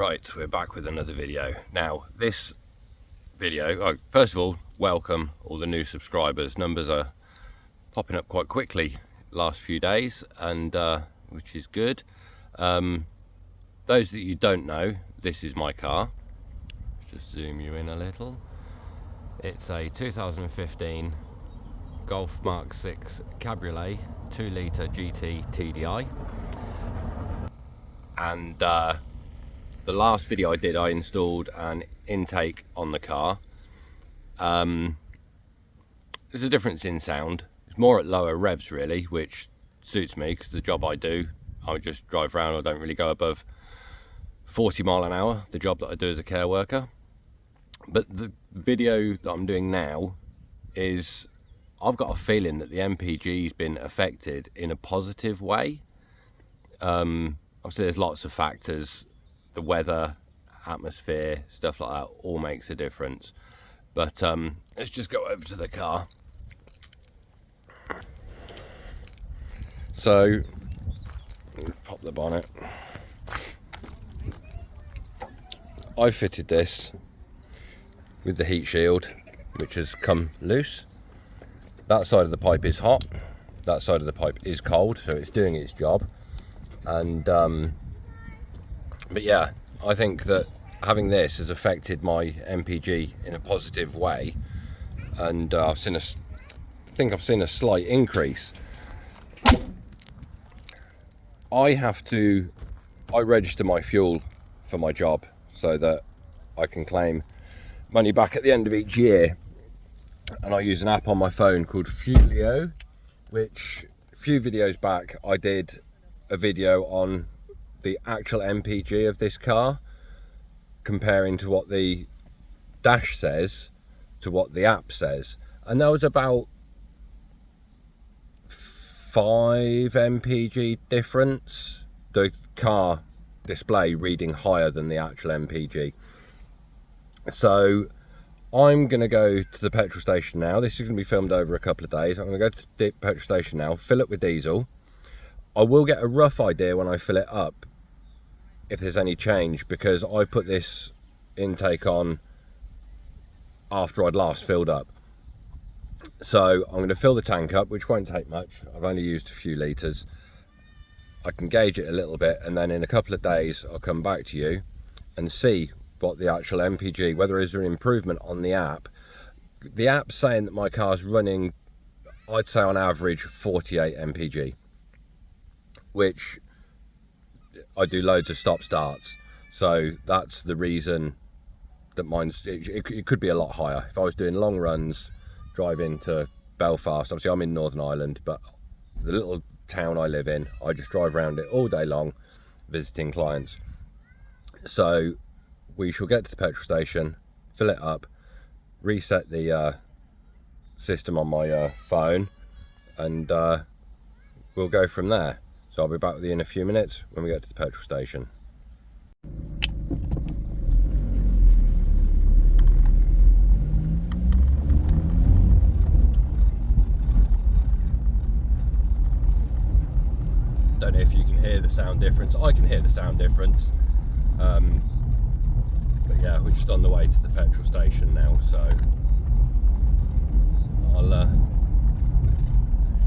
Right, we're back with another video. Now, this video, first of all, welcome all the new subscribers. Numbers are popping up quite quickly last few days, and which is good. Those that you don't know, this is my car. Just zoom you in a little. It's a 2015 Golf Mark 6 Cabriolet 2-litre GTTDI, and the last video I did, I installed an intake on the car. There's a difference in sound. It's more at lower revs really, which suits me because the job I do, I just drive around. I don't really go above 40 mile an hour, the job that I do as a care worker. But the video that I'm doing now is, I've got a feeling that the MPG's been affected in a positive way. Obviously there's lots of factors. The weather, atmosphere, stuff like that all makes a difference. But let's just go over to the car. So, pop the bonnet. I fitted this with the heat shield, which has come loose. That side of the pipe is hot, that side of the pipe is cold, so it's doing its job. And but yeah, I think that having this has affected my MPG in a positive way, and I think I've seen a slight increase. I register my fuel for my job so that I can claim money back at the end of each year, and I use an app on my phone called Fuelio, which a few videos back I did a video on the actual MPG of this car, comparing to what the dash says to what the app says, and there was about 5 MPG difference, the car display reading higher than the actual MPG. So I'm going to go to the petrol station now. This is going to be filmed over a couple of days. I'm going to go to the petrol station now, fill it with diesel. I will get a rough idea when I fill it up if there's any change, because I put this intake on after I'd last filled up. So I'm going to fill the tank up, which won't take much. I've only used a few litres. I can gauge it a little bit, and then in a couple of days I'll come back to you and see what the actual MPG, whether there's an improvement on the app. The app's saying that my car's running, I'd say on average 48 MPG, which I do loads of stop starts, so that's the reason that mine's, it could be a lot higher. If I was doing long runs, driving to Belfast, obviously I'm in Northern Ireland, but the little town I live in, I just drive around it all day long visiting clients. So we shall get to the petrol station, fill it up, reset the system on my phone, and we'll go from there. So I'll be back with you in a few minutes when we get to the petrol station. Don't know if you can hear the sound difference. I can hear the sound difference. But yeah, we're just on the way to the petrol station now, so I'll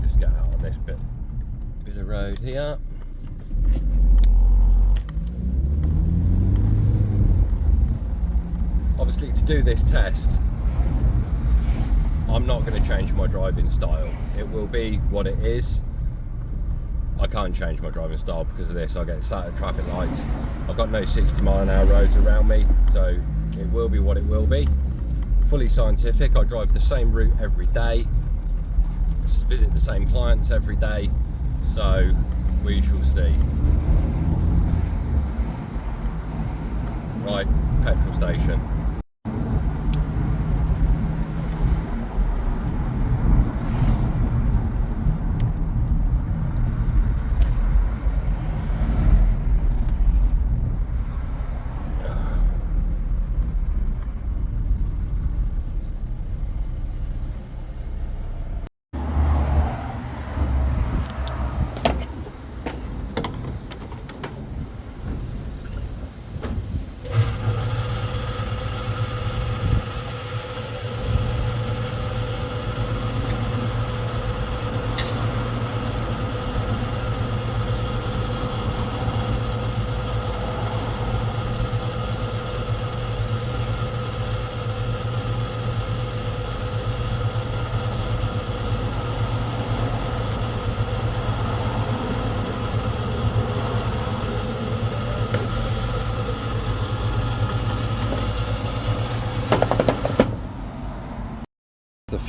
just get out on this bit of road here. Obviously, to do this test, I'm not going to change my driving style. It will be what it is. I can't change my driving style because of this. I get sat at traffic lights. I've got no 60 mile an hour roads around me, so it will be what it will be. Fully scientific. I drive the same route every day, visit the same clients every day, so we shall see. Right, petrol station.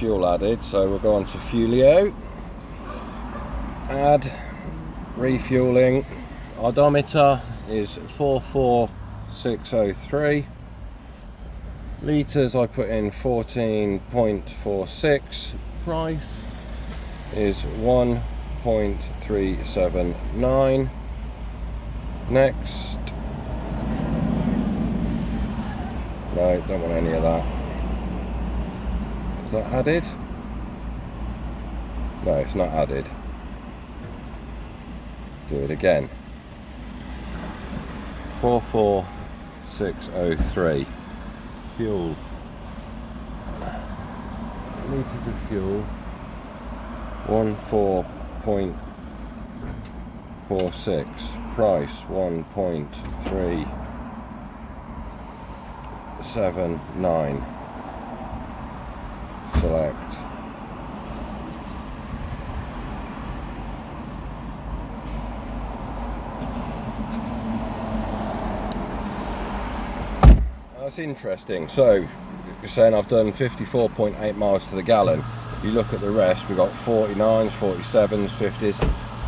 fuel added, so we'll go on to Fuelio, add, refueling. Odometer is 44603. Litres I put in 14.46. Price is 1.379. Next. No, don't want any of that. Is that added? No, it's not added. Do it again. 44603. Fuel. Litres of fuel. 14.46. Price 1.379. Select. That's interesting. So you're saying I've done 54.8 miles to the gallon. You look at the rest, we've got 49s, 47s, 50s,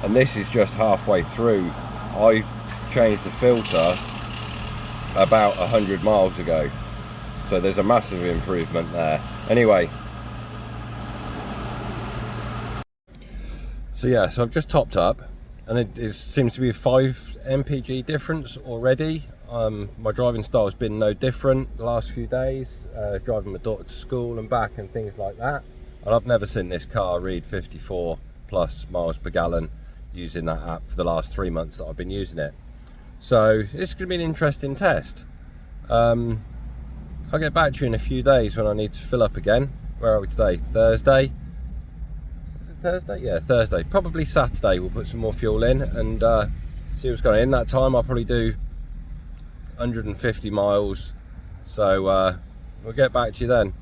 and this is just halfway through. I changed the filter about 100 miles ago, so there's a massive improvement there. Anyway, so yeah, so I've just topped up, and it seems to be a 5 MPG difference already. My driving style has been no different the last few days, driving my daughter to school and back and things like that. And I've never seen this car read 54 plus miles per gallon using that app for the last 3 months that I've been using it. So it's going to be an interesting test. I'll get back to you in a few days when I need to fill up again. Where are we today? Thursday? Is it Thursday? Yeah, Thursday. Probably Saturday we'll put some more fuel in and see what's going on. In that time I'll probably do 150 miles. So we'll get back to you then.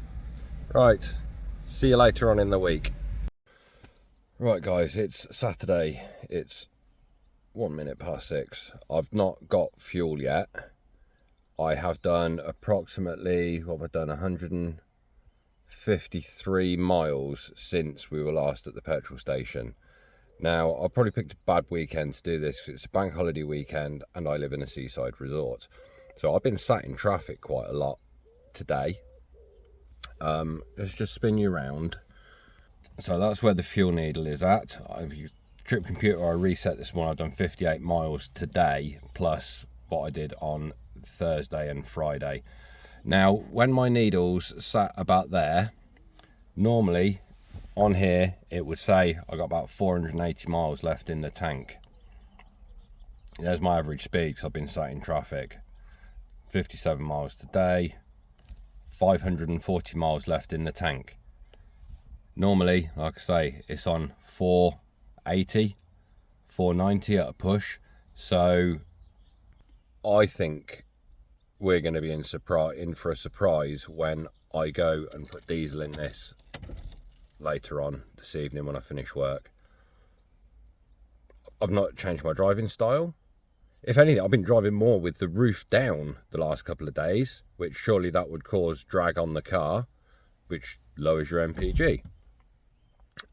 Right. See you later on in the week. Right guys, it's Saturday. It's 6:01. I've not got fuel yet. I have done approximately, what have I done, 153 miles since we were last at the petrol station. Now, I probably picked a bad weekend to do this because it's a bank holiday weekend and I live in a seaside resort. So I've been sat in traffic quite a lot today. Let's just spin you around. So that's where the fuel needle is at. I've used trip computer. I reset this one. I've done 58 miles today plus what I did on Thursday and Friday. Now when my needles sat about there, normally on here it would say I got about 480 miles left in the tank. There's my average speed because I've been sat in traffic. 57 miles today, 540 miles left in the tank. Normally, like I say, it's on 480, 490 at a push. So I think we're going to be in for a surprise when I go and put diesel in this later on this evening when I finish work. I've not changed my driving style. If anything, I've been driving more with the roof down the last couple of days, which surely that would cause drag on the car, which lowers your MPG.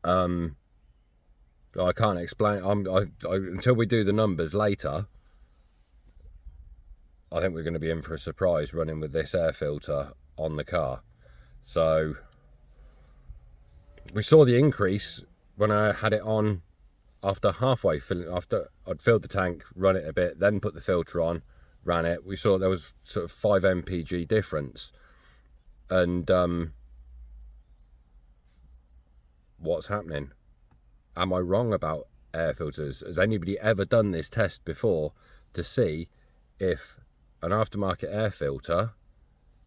I can't explain. Until we do the numbers later, I think we're going to be in for a surprise running with this air filter on the car. So we saw the increase when I had it on after halfway filling. After I'd filled the tank, run it a bit, then put the filter on, ran it. We saw there was sort of 5 MPG difference. And what's happening? Am I wrong about air filters? Has anybody ever done this test before to see if an aftermarket air filter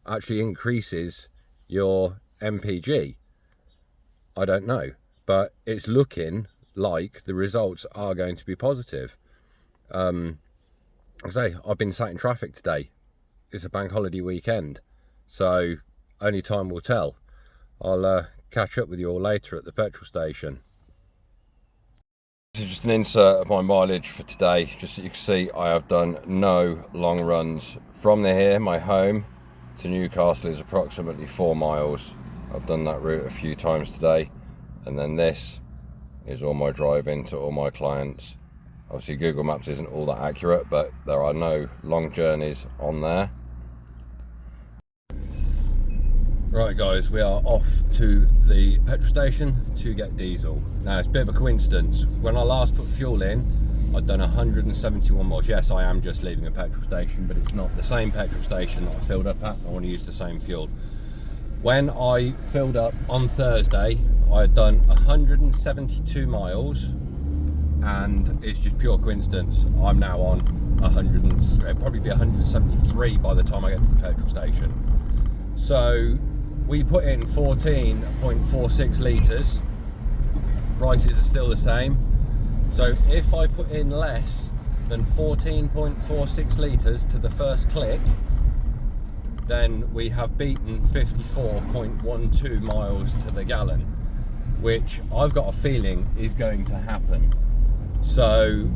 actually increases your MPG? I don't know, but it's looking like the results are going to be positive. I say I've been sat in traffic today. It's a bank holiday weekend, so only time will tell. I'll catch up with you all later at the petrol station. This is just an insert of my mileage for today. Just so you can see, I have done no long runs. From here, my home, to Newcastle is approximately 4 miles. I've done that route a few times today. And then this is all my driving to all my clients. Obviously Google Maps isn't all that accurate, but there are no long journeys on there. Right guys, we are off to the petrol station to get diesel. Now it's a bit of a coincidence. When I last put fuel in, I'd done 171 miles. Yes, I am just leaving a petrol station, but it's not the same petrol station that I filled up at. I want to use the same fuel. When I filled up on Thursday, I had done 172 miles, and it's just pure coincidence. I'm now on 100, it'll probably be 173 by the time I get to the petrol station. So we put in 14.46 litres, prices are still the same. So if I put in less than 14.46 litres to the first click, then we have beaten 54.12 miles to the gallon, which I've got a feeling is going to happen. So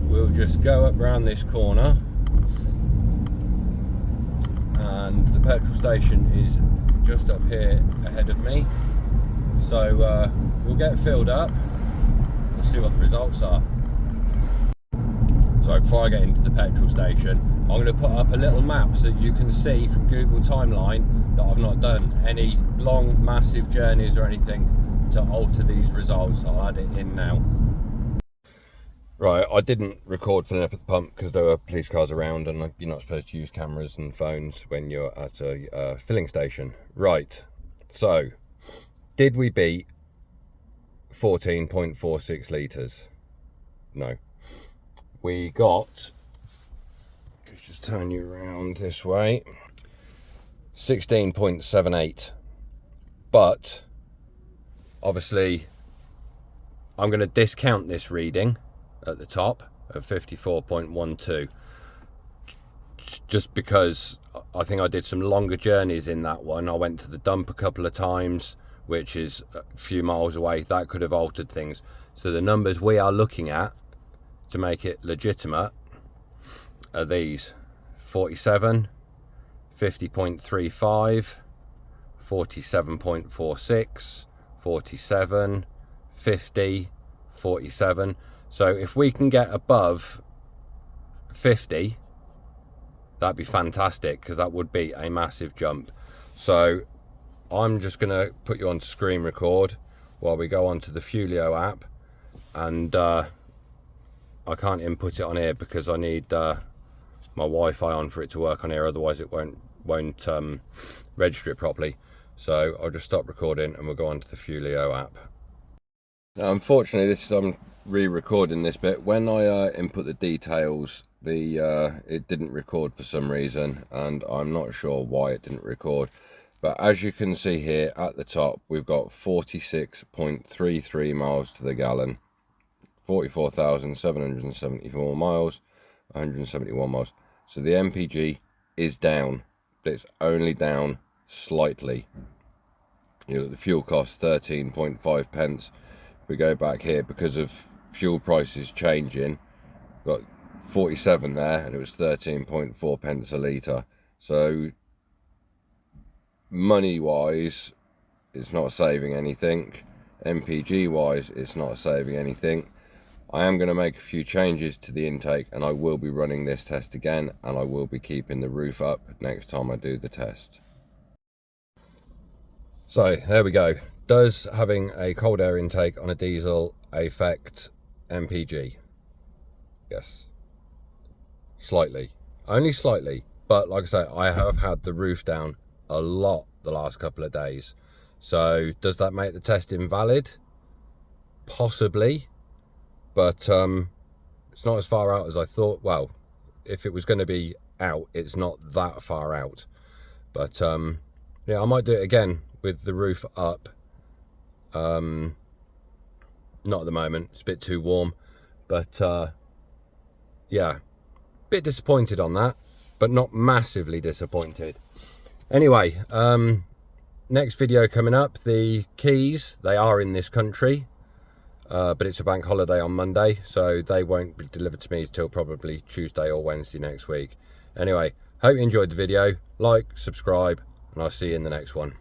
we'll just go up around this corner, and the petrol station is just up here ahead of me. So we'll get filled up and see what the results are. So before I get into the petrol station, I'm going to put up a little map so that you can see from Google Timeline that I've not done any long massive journeys or anything to alter these results. I'll add it in now. Right, I didn't record filling up at the pump because there were police cars around, and you're not supposed to use cameras and phones when you're at a filling station. Right, so did we beat 14.46 litres? No. We got, let's just turn you around this way, 16.78. But obviously I'm going to discount this reading at the top of 54.12 just because I think I did some longer journeys in that one. I went to the dump a couple of times, which is a few miles away. That could have altered things. So the numbers we are looking at to make it legitimate are these: 47, 50.35, 47.46, 47, 50, 47. So if we can get above 50, that'd be fantastic, because that would be a massive jump. So I'm just going to put you on screen record while we go onto the Fuelio app, and I can't input it on here because I need my Wi-Fi on for it to work on here, otherwise it won't register it properly. So I'll just stop recording and we'll go on to the Fuelio app. Now, unfortunately, I'm re-recording this bit. When I input the details, it didn't record for some reason, and I'm not sure why it didn't record. But as you can see here at the top, we've got 46.33 miles to the gallon, 44,774 miles, 171 miles. So the MPG is down, but it's only down slightly. You know, the fuel cost 13.5 pence. We go back here, because of fuel prices changing, got 47 there, and it was 13.4 pence a litre. So money wise, it's not saving anything. MPG wise, it's not saving anything. I am going to make a few changes to the intake, and I will be running this test again, and I will be keeping the roof up next time I do the test. So there we go. Does having a cold air intake on a diesel affect MPG? Yes. Slightly. Only slightly. But like I say, I have had the roof down a lot the last couple of days. So does that make the test invalid? Possibly. But it's not as far out as I thought. Well, if it was going to be out, it's not that far out. But yeah, I might do it again with the roof up. Not at the moment, it's a bit too warm. But yeah, bit disappointed on that, but not massively disappointed. Anyway, next video coming up, the keys, they are in this country. But it's a bank holiday on Monday, so they won't be delivered to me till probably Tuesday or Wednesday next week. Anyway, hope you enjoyed the video. Like, subscribe, and I'll see you in the next one.